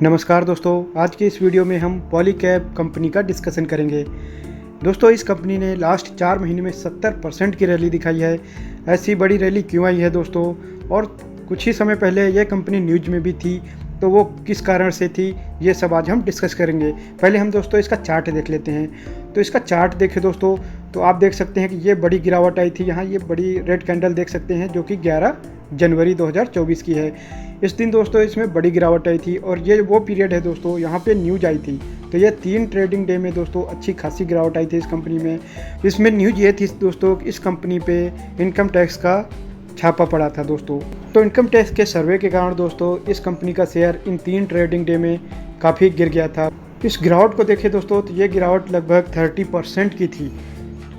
नमस्कार दोस्तों, आज की इस वीडियो में हम पॉलीकैब कंपनी का डिस्कशन करेंगे। दोस्तों, इस कंपनी ने लास्ट 4 महीने में 70% की रैली दिखाई है। ऐसी बड़ी रैली क्यों आई है दोस्तों? और कुछ ही समय पहले ये कंपनी न्यूज में भी थी, तो वो किस कारण से थी, ये सब आज हम डिस्कस करेंगे। पहले हम दोस्तों इसका चार्ट देख लेते हैं। तो इसका चार्ट देखें दोस्तों, तो आप देख सकते हैं कि ये बड़ी गिरावट आई थी। यहाँ ये बड़ी रेड कैंडल देख सकते हैं जो कि 11 जनवरी 2024 की है। इस दिन दोस्तों इसमें बड़ी गिरावट आई थी और ये वो पीरियड है दोस्तों यहाँ पे न्यूज आई थी। तो ये 3 ट्रेडिंग डे में दोस्तों अच्छी खासी गिरावट आई थी इस कंपनी में। इसमें न्यूज ये थी दोस्तों कि इस कंपनी पे इनकम टैक्स का छापा पड़ा था दोस्तों। तो इनकम टैक्स के सर्वे के कारण दोस्तों इस कंपनी का शेयर इन 3 ट्रेडिंग डे में काफ़ी गिर गया था। इस गिरावट को देखें दोस्तों, तो ये गिरावट लगभग 30% की थी।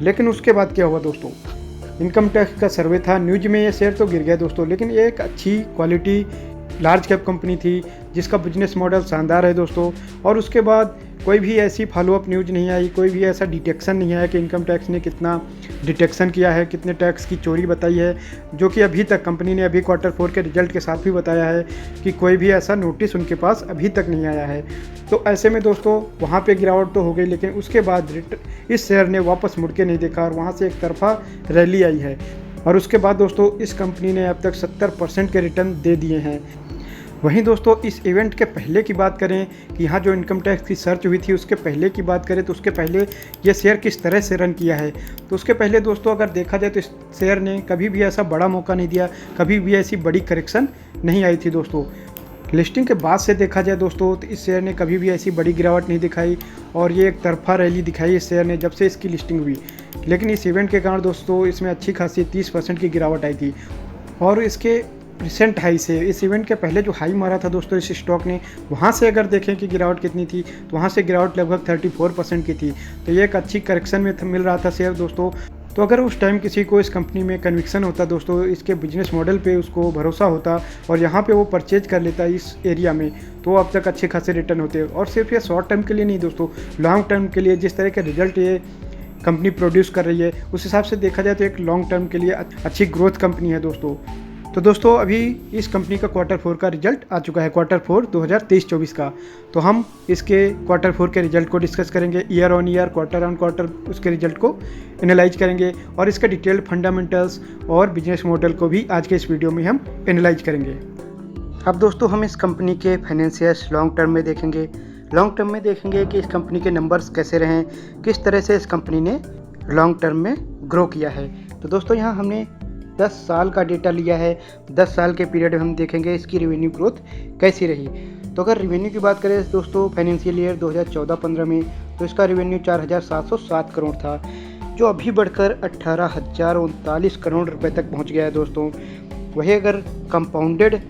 लेकिन उसके बाद क्या हुआ दोस्तों? इनकम टैक्स का सर्वे था, न्यूज में ये शेयर तो गिर गया दोस्तों, लेकिन ये एक अच्छी क्वालिटी लार्ज कैप कंपनी थी जिसका बिजनेस मॉडल शानदार है दोस्तों। और उसके बाद कोई भी ऐसी फॉलोअप न्यूज नहीं आई, कोई भी ऐसा डिटेक्शन नहीं आया कि इनकम टैक्स ने कितना डिटेक्शन किया है, कितने टैक्स की चोरी बताई है, जो कि अभी तक कंपनी ने अभी Q4 के रिजल्ट के साथ भी बताया है कि कोई भी ऐसा नोटिस उनके पास अभी तक नहीं आया है। तो ऐसे में दोस्तों वहाँ पे गिरावट तो हो गई, लेकिन उसके बाद इस शेयर ने वापस मुड़ के नहीं देखा और वहाँ से एक तरफा रैली आई है। और उसके बाद दोस्तों इस कंपनी ने अब तक 70% के रिटर्न दे दिए हैं। वहीं दोस्तों इस इवेंट के पहले की बात करें कि यहाँ जो इनकम टैक्स की सर्च हुई थी उसके पहले की बात करें, तो उसके पहले ये शेयर किस तरह से रन किया है। तो उसके पहले दोस्तों अगर देखा जाए तो इस शेयर ने कभी भी ऐसा बड़ा मौका नहीं दिया, कभी भी ऐसी बड़ी करेक्शन नहीं आई थी दोस्तों। लिस्टिंग के बाद से देखा जाए दोस्तों तो इस शेयर ने कभी भी ऐसी बड़ी गिरावट नहीं दिखाई और ये एक तरफा रैली दिखाई इस शेयर ने जब से इसकी लिस्टिंग हुई। लेकिन इस इवेंट के कारण दोस्तों इसमें अच्छी खासी 30% की गिरावट आई थी। और इसके रिसेंट हाई से, इस इवेंट के पहले जो हाई मारा था दोस्तों इस स्टॉक ने, वहाँ से अगर देखें कि गिरावट कितनी थी, तो वहाँ से गिरावट लगभग 34% की थी। तो ये एक अच्छी करेक्शन में मिल रहा था शेयर दोस्तों। तो अगर उस टाइम किसी को इस कंपनी में कन्विक्शन होता दोस्तों, इसके बिजनेस मॉडल पे उसको भरोसा होता और यहाँ पे वो परचेज कर लेता इस एरिया में, तो अब तक अच्छे खासे रिटर्न होते। और सिर्फ ये शॉर्ट टर्म के लिए नहीं दोस्तों, लॉन्ग टर्म के लिए जिस तरह के रिजल्ट ये कंपनी प्रोड्यूस कर रही है उस हिसाब से देखा जाए तो एक लॉन्ग टर्म के लिए अच्छी ग्रोथ कंपनी है दोस्तों। तो दोस्तों अभी इस कंपनी का Q4 का रिजल्ट आ चुका है, Q4 2023-24 का। तो हम इसके Q4 के रिजल्ट को डिस्कस करेंगे, year on year, quarter on quarter उसके रिजल्ट को एनालाइज करेंगे और इसके डिटेल्ड फंडामेंटल्स और बिजनेस मॉडल को भी आज के इस वीडियो में हम एनालाइज करेंगे। अब दोस्तों हम इस कंपनी के फाइनेंशियल्स लॉन्ग टर्म में देखेंगे। लॉन्ग टर्म में देखेंगे कि इस कंपनी के नंबर्स कैसे रहे, किस तरह से इस कंपनी ने लॉन्ग टर्म में ग्रो किया है। तो दोस्तों यहाँ हमने 10 साल का डेटा लिया है। 10 साल के पीरियड में हम देखेंगे इसकी रेवेन्यू ग्रोथ कैसी रही। तो अगर रेवेन्यू की बात करें दोस्तों फाइनेंशियल ईयर 2014-15 में, तो इसका रेवेन्यू 4707 करोड़ था, जो अभी बढ़कर 18,039 करोड़ रुपए तक पहुंच गया है दोस्तों। वही अगर कंपाउंडेड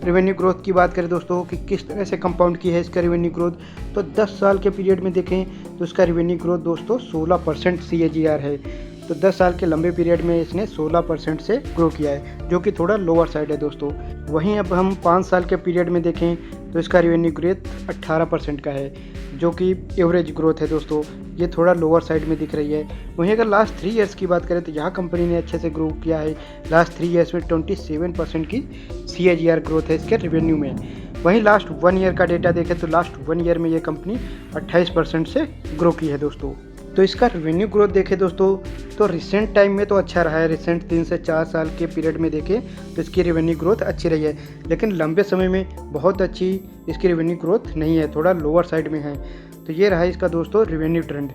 रेवेन्यू ग्रोथ की बात करें दोस्तों कि किस तरह से कंपाउंड की है इसका रेवेन्यू ग्रोथ, तो 10 साल के पीरियड में देखें तो इसका रेवेन्यू ग्रोथ दोस्तों 16% CAGR है। तो 10 साल के लंबे पीरियड में इसने 16% से ग्रो किया है, जो कि थोड़ा लोअर साइड है दोस्तों। वहीं अब हम 5 साल के पीरियड में देखें तो इसका रेवेन्यू ग्रोथ 18% का है, जो कि एवरेज ग्रोथ है दोस्तों, ये थोड़ा लोअर साइड में दिख रही है। वहीं अगर लास्ट 3 ईयर्स की बात करें तो यहाँ कंपनी ने अच्छे से ग्रो किया है। लास्ट 3 ईयर्स में 27% की CAGR ग्रोथ है इसके रेवेन्यू में। वहीं लास्ट 1 ईयर का डेटा देखें तो लास्ट 1 ईयर में ये कंपनी 28% से ग्रो की है दोस्तों। तो इसका रेवेन्यू ग्रोथ देखें दोस्तों तो रिसेंट टाइम में तो अच्छा रहा है। रिसेंट 3 से 4 साल के पीरियड में देखें तो इसकी रेवेन्यू ग्रोथ अच्छी रही है, लेकिन लंबे समय में बहुत अच्छी इसकी रेवेन्यू ग्रोथ नहीं है, थोड़ा लोअर साइड में है। तो ये रहा इसका दोस्तों रेवेन्यू ट्रेंड।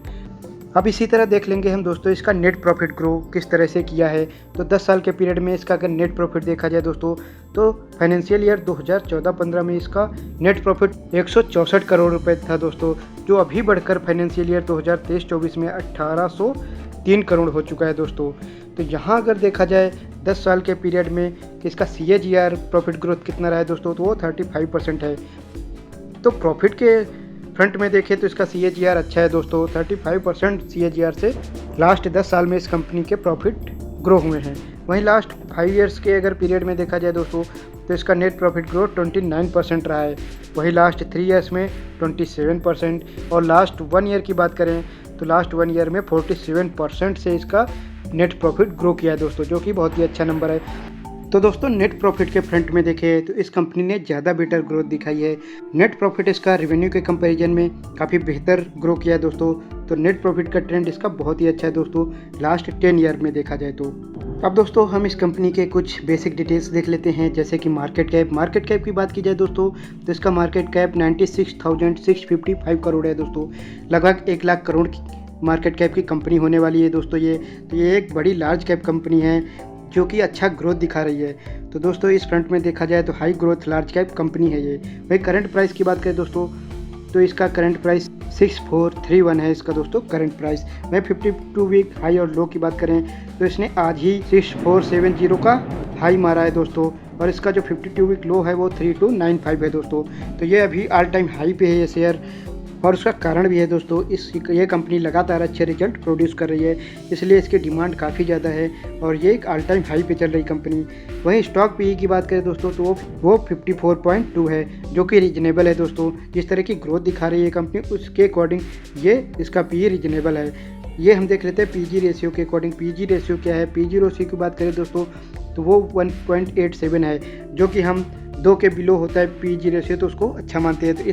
अब इसी तरह देख लेंगे हम दोस्तों इसका नेट प्रॉफिट ग्रो किस तरह से किया है। तो 10 साल के पीरियड में इसका अगर नेट प्रॉफिट देखा जाए दोस्तों, तो फाइनेंशियल ईयर 2014-15 में इसका नेट प्रॉफिट 164 करोड़ रुपए था दोस्तों, जो अभी बढ़कर फाइनेंशियल ईयर 2023-24 में 1803 करोड़ हो चुका है दोस्तों। तो यहाँ अगर देखा जाए 10 साल के पीरियड में कि इसका CAGR प्रॉफिट ग्रोथ कितना रहा है दोस्तों, तो वो 35% है। तो प्रॉफिट के फ्रंट में देखें तो इसका CAGR अच्छा है दोस्तों, 35% CAGR से लास्ट 10 साल में इस कंपनी के प्रॉफिट ग्रो हुए हैं। वहीं लास्ट 5 ईयर्स के अगर पीरियड में देखा जाए दोस्तों, तो इसका नेट प्रॉफिट ग्रोथ 29% रहा है। वहीं लास्ट 3 ईयर्स में 27% और लास्ट 1 ईयर की बात करें तो लास्ट 1 ईयर में 47% से इसका नेट प्रॉफिट ग्रो किया है दोस्तों, जो कि बहुत ही अच्छा नंबर है। तो दोस्तों नेट प्रॉफिट के फ्रंट में देखें तो इस कंपनी ने ज़्यादा बेटर ग्रोथ दिखाई है। नेट प्रॉफिट इसका रेवेन्यू के कंपैरिजन में काफ़ी बेहतर ग्रो किया है दोस्तों। तो नेट प्रॉफिट का ट्रेंड इसका बहुत ही अच्छा है दोस्तों, लास्ट 10 ईयर में देखा जाए तो। अब दोस्तों हम इस कंपनी के कुछ बेसिक डिटेल्स देख लेते हैं, जैसे कि मार्केट कैप की बात की जाए दोस्तों तो इसका मार्केट कैप 96,655 करोड़ है दोस्तों। लगभग 1 लाख करोड़ की मार्केट कैप की कंपनी होने वाली है दोस्तों ये। तो ये एक बड़ी लार्ज कैप कंपनी है जो कि अच्छा ग्रोथ दिखा रही है। तो दोस्तों इस फ्रंट में देखा जाए तो high growth large cap company है ये। वही करंट प्राइस की बात करें दोस्तों तो इसका करंट प्राइस 6431 है इसका दोस्तों करंट प्राइस। वही 52 वीक हाई और लो की बात करें तो इसने आज ही 6470 का हाई मारा है दोस्तों, और इसका जो 52 वीक लो है वो 3295 है दोस्तों। तो ये अभी ऑल टाइम हाई पे है ये शेयर, और उसका कारण भी है दोस्तों ये कंपनी लगातार अच्छे रिजल्ट प्रोड्यूस कर रही है, इसलिए इसकी डिमांड काफ़ी ज़्यादा है और ये एक ऑल टाइम हाई पे चल रही कंपनी। वहीं स्टॉक पीई की बात करें दोस्तों तो वो 54.2 है, जो कि रीजनेबल है दोस्तों। जिस तरह की ग्रोथ दिखा रही है कंपनी उसके अकॉर्डिंग ये इसका पीई रीजनेबल है। ये हम देख लेते हैं पीजी रेशियो के अकॉर्डिंग। पीजी रेशियो क्या है? पीजी रेशियो की बात करें दोस्तों तो वो 1.87 है, जो कि हम 2 के बिलो होता है पीजी रेशियो तो उसको अच्छा मानते हैं। तो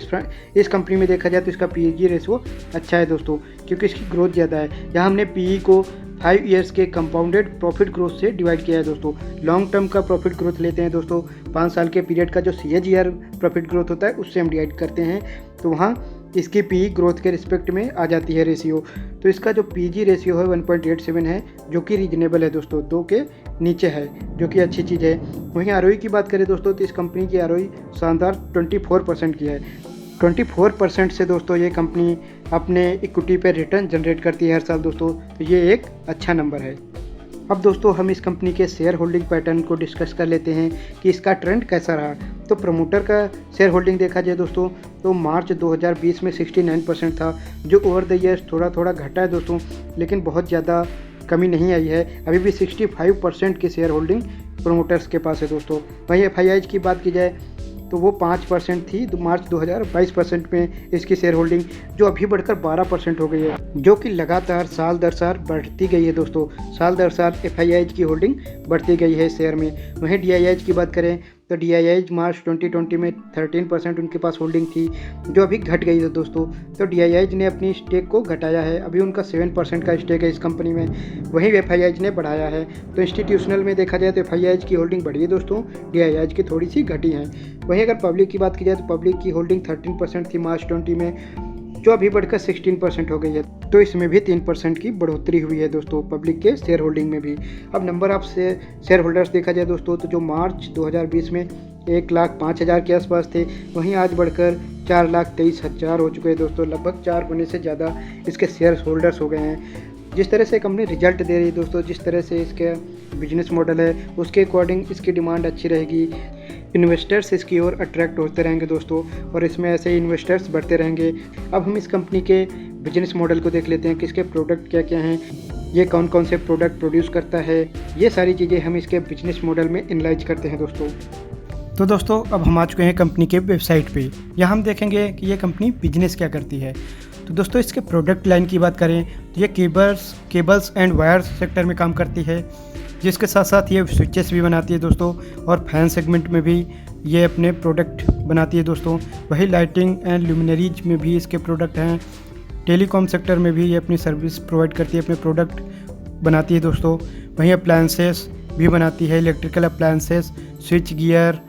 इस कंपनी में देखा जाए तो इसका पीजी रेशियो अच्छा है दोस्तों, क्योंकि इसकी ग्रोथ ज़्यादा है। यहाँ हमने पीई को 5 ईयर्स के कंपाउंडेड प्रॉफिट ग्रोथ से डिवाइड किया है दोस्तों। लॉन्ग टर्म का प्रॉफिट ग्रोथ लेते हैं दोस्तों, 5 साल के पीरियड का जो CAGR प्रॉफिट ग्रोथ होता है उससे हम डिवाइड करते हैं, तो वहाँ इसकी पीई ग्रोथ के रिस्पेक्ट में आ जाती है रेशियो। तो इसका जो पीजी रेशियो है 1.87 है, जो कि रीजनेबल है दोस्तों, 2 के नीचे है, जो कि अच्छी चीज़ है। वहीं ROE की बात करें दोस्तों तो इस कंपनी की ROE शानदार 24% की है। 24% से दोस्तों ये कंपनी अपने इक्विटी पे रिटर्न जनरेट करती है हर साल दोस्तों, तो ये एक अच्छा नंबर है। अब दोस्तों हम इस कंपनी के शेयर होल्डिंग पैटर्न को डिस्कस कर लेते हैं कि इसका ट्रेंड कैसा रहा। तो प्रमोटर का शेयर होल्डिंग देखा जाए दोस्तों तो मार्च 2020 में 69% था, जो ओवर द ईयर्स थोड़ा थोड़ा घटा है दोस्तों, लेकिन बहुत ज़्यादा कमी नहीं आई है। अभी भी 65% की शेयर होल्डिंग प्रमोटर्स के पास है दोस्तों। वहीं FIIs की बात की जाए तो वो 5% थी तो मार्च 2022 में इसकी शेयर होल्डिंग, जो अभी बढ़कर 12% हो गई है, जो कि लगातार साल दर साल बढ़ती गई है दोस्तों। साल दर साल FIIs की होल्डिंग बढ़ती गई है शेयर में। वहीं DIIs की बात करें तो DIIs मार्च 2020 में 13% उनके पास होल्डिंग थी, जो अभी घट गई है दोस्तों। तो DIIs ने अपनी स्टेक को घटाया है, अभी उनका 7% का स्टेक है इस कंपनी में। वहीं FIIs ने बढ़ाया है। तो इंस्टीट्यूशनल में देखा जाए तो FIIs की होल्डिंग बढ़ी है दोस्तों, DIIs की थोड़ी सी घटी है। वहीं अगर पब्लिक की बात की जाए तो पब्लिक की होल्डिंग 13% थी मार्च 20 में, जो अभी बढ़कर 16% हो गई है। तो इसमें भी 3% की बढ़ोतरी हुई है दोस्तों पब्लिक के शेयर होल्डिंग में भी। अब नंबर ऑफ शेयर होल्डर्स देखा जाए दोस्तों तो जो मार्च 2020 में 1,05,000 के आसपास थे, वहीं आज बढ़कर 4,23,000 हो चुके हैं दोस्तों। लगभग 4 गुने से ज़्यादा इसके शेयर होल्डर्स हो गए हैं। जिस तरह से कंपनी रिजल्ट दे रही है दोस्तों, जिस तरह से इसका बिजनेस मॉडल है उसके अकॉर्डिंग इसकी डिमांड अच्छी रहेगी। इन्वेस्टर्स इसकी ओर अट्रैक्ट होते रहेंगे दोस्तों, और इसमें ऐसे ही इन्वेस्टर्स बढ़ते रहेंगे। अब हम इस कंपनी के बिजनेस मॉडल को देख लेते हैं कि इसके प्रोडक्ट क्या क्या हैं, ये कौन कौन से प्रोडक्ट प्रोड्यूस करता है। ये सारी चीज़ें हम इसके बिजनेस मॉडल में एनालाइज करते हैं दोस्तों। तो दोस्तों अब हम आ चुके हैं कंपनी के वेबसाइट पे। यहाँ हम देखेंगे कि ये कंपनी बिजनेस क्या करती है। तो दोस्तों इसके प्रोडक्ट लाइन की बात करें तो ये केबल्स एंड वायर्स सेक्टर में काम करती है, जिसके साथ साथ ये स्विचेस भी बनाती है दोस्तों, और फैन सेगमेंट में भी ये अपने प्रोडक्ट बनाती है दोस्तों। वही लाइटिंग एंड ल्यूमिनरीज में भी इसके प्रोडक्ट हैं। टेलीकॉम सेक्टर में भी ये अपनी सर्विस प्रोवाइड करती है, अपने प्रोडक्ट बनाती है दोस्तों। वहीं अप्लायंसेस भी बनाती है, electrical appliances, switch gear,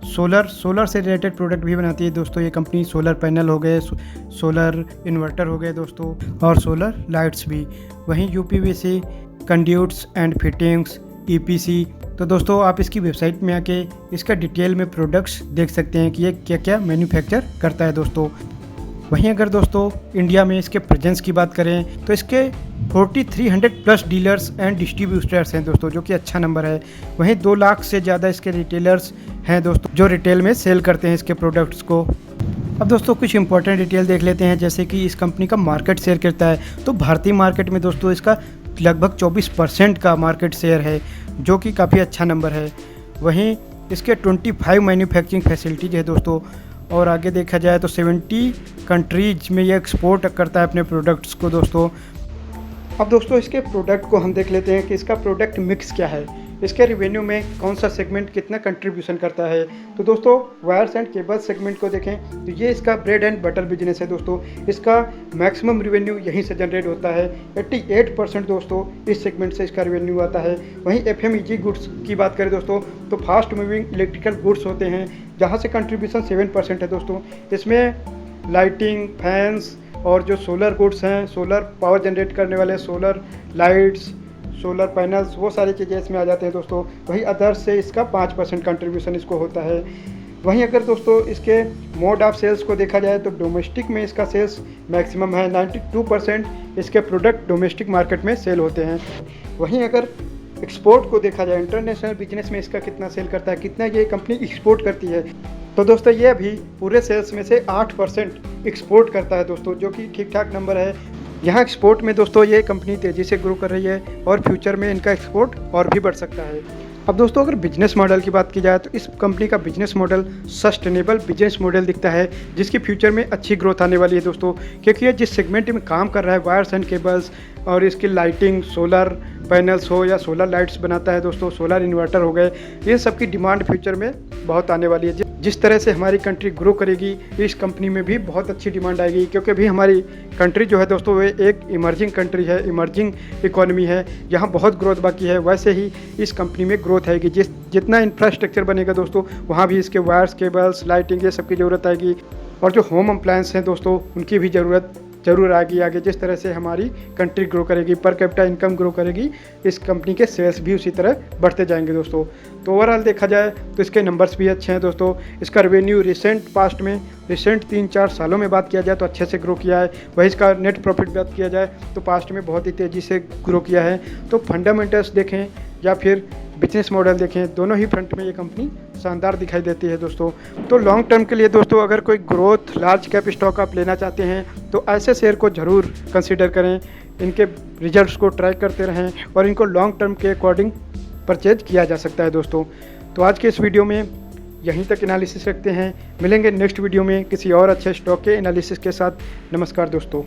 solar से रिलेटेड प्रोडक्ट भी बनाती है दोस्तों ये कंपनी। सोलर पैनल हो गए, सोलर इन्वर्टर हो गए दोस्तों, और सोलर लाइट्स भी। वहीं UPVC conduits and fittings, EPC। तो दोस्तों आप इसकी वेबसाइट में आके इसका डिटेल में प्रोडक्ट्स देख सकते हैं कि ये क्या क्या मैन्युफैक्चर करता है दोस्तों। वहीं अगर दोस्तों इंडिया में इसके प्रेजेंस की बात करें तो इसके 4,300+ डीलर्स एंड डिस्ट्रीब्यूटर्स हैं दोस्तों, जो कि अच्छा नंबर है। वहीं 2 लाख से ज़्यादा इसके रिटेलर्स हैं दोस्तों, जो रिटेल में सेल करते हैं इसके प्रोडक्ट्स को। अब दोस्तों कुछ इंपॉर्टेंट डिटेल देख लेते हैं, जैसे कि इस कंपनी का मार्केट शेयर कितना है। तो भारतीय मार्केट में दोस्तों इसका लगभग 24% का मार्केट शेयर है, जो कि काफ़ी अच्छा नंबर है। वहीं इसके 25 मैन्युफैक्चरिंग फैसिलिटीज़ है दोस्तों, और आगे देखा जाए तो 70 कंट्रीज में ये एक्सपोर्ट करता है अपने प्रोडक्ट्स को दोस्तों। अब दोस्तों इसके प्रोडक्ट को हम देख लेते हैं कि इसका प्रोडक्ट मिक्स क्या है। इसके रिवेन्यू में कौन सा सेगमेंट कितना कंट्रीब्यूशन करता है। तो दोस्तों वायर्स एंड केबल्स सेगमेंट को देखें तो ये इसका ब्रेड एंड बटर बिजनेस है दोस्तों। इसका मैक्सिमम रिवेन्यू यहीं से जनरेट होता है। 88% दोस्तों इस सेगमेंट से इसका रिवेन्यू आता है। वहीं FMEG गुड्स की बात करें दोस्तों तो फास्ट मूविंग इलेक्ट्रिकल गुड्स होते हैं, जहाँ से कंट्रीब्यूशन 7% है दोस्तों। इसमें लाइटिंग, फैंस और जो सोलर गुड्स हैं, सोलर पावर जनरेट करने वाले सोलर लाइट्स, सोलर पैनल्स, वो सारी चीज़ें इसमें आ जाते हैं दोस्तों। वहीं अदर्स से इसका 5% कंट्रीब्यूशन इसको होता है। वहीं अगर दोस्तों इसके मोड ऑफ सेल्स को देखा जाए तो डोमेस्टिक में इसका सेल्स मैक्सिमम है। 92% इसके प्रोडक्ट डोमेस्टिक मार्केट में सेल होते हैं। वहीं अगर एक्सपोर्ट को देखा जाए, इंटरनेशनल बिजनेस में इसका कितना सेल करता है, कितना ये कंपनी एक्सपोर्ट करती है, तो दोस्तों ये अभी पूरे सेल्स में से 8% एक्सपोर्ट करता है दोस्तों, जो कि ठीक ठाक नंबर है। यहाँ एक्सपोर्ट में दोस्तों ये कंपनी तेज़ी से ग्रो कर रही है और फ्यूचर में इनका एक्सपोर्ट और भी बढ़ सकता है। अब दोस्तों अगर बिजनेस मॉडल की बात की जाए तो इस कंपनी का business model sustainable business model दिखता है, जिसकी फ्यूचर में अच्छी ग्रोथ आने वाली है दोस्तों। क्योंकि ये जिस सेगमेंट में काम कर रहा है, वायर्स एंड केबल्स और इसकी लाइटिंग, सोलर पैनल्स हो या सोलर लाइट्स बनाता है दोस्तों, सोलर इन्वर्टर हो गए, ये सब की डिमांड फ्यूचर में बहुत आने वाली है। जिस तरह से हमारी कंट्री ग्रो करेगी, इस कंपनी में भी बहुत अच्छी डिमांड आएगी। क्योंकि अभी हमारी कंट्री जो है दोस्तों वे एक इमर्जिंग कंट्री है, इमर्जिंग इकोनॉमी है, यहाँ बहुत ग्रोथ बाकी है। वैसे ही इस कंपनी में ग्रोथ आएगी। जितना इंफ्रास्ट्रक्चर बनेगा दोस्तों, वहाँ भी इसके वायर्स, केबल्स, लाइटिंग, ये सब की ज़रूरत आएगी। और जो होम अप्लायंस हैं दोस्तों, उनकी भी ज़रूरत जरूर आएगी आगे। जिस तरह से हमारी कंट्री ग्रो करेगी, पर कैपिटा इनकम ग्रो करेगी, इस कंपनी के सेल्स भी उसी तरह बढ़ते जाएंगे दोस्तों। तो ओवरऑल देखा जाए तो इसके नंबर्स भी अच्छे हैं दोस्तों। इसका रेवेन्यू रिसेंट पास्ट में, रिसेंट 3-4 सालों में बात किया जाए तो अच्छे से ग्रो किया है। वही इसका नेट प्रॉफिट बात किया जाए तो पास्ट में बहुत ही तेज़ी से ग्रो किया है। तो फंडामेंटल्स देखें या फिर बिजनेस मॉडल देखें, दोनों ही फ्रंट में ये कंपनी शानदार दिखाई देती है दोस्तों। तो लॉन्ग टर्म के लिए दोस्तों अगर कोई ग्रोथ लार्ज कैप स्टॉक आप लेना चाहते हैं तो ऐसे शेयर को ज़रूर कंसीडर करें। इनके रिजल्ट्स को ट्रैक करते रहें और इनको लॉन्ग टर्म के अकॉर्डिंग परचेज किया जा सकता है दोस्तों। तो आज के इस वीडियो में यहीं तक एनालिसिस रखते हैं। मिलेंगे नेक्स्ट वीडियो में किसी और अच्छे स्टॉक के एनालिसिस के साथ। नमस्कार दोस्तों।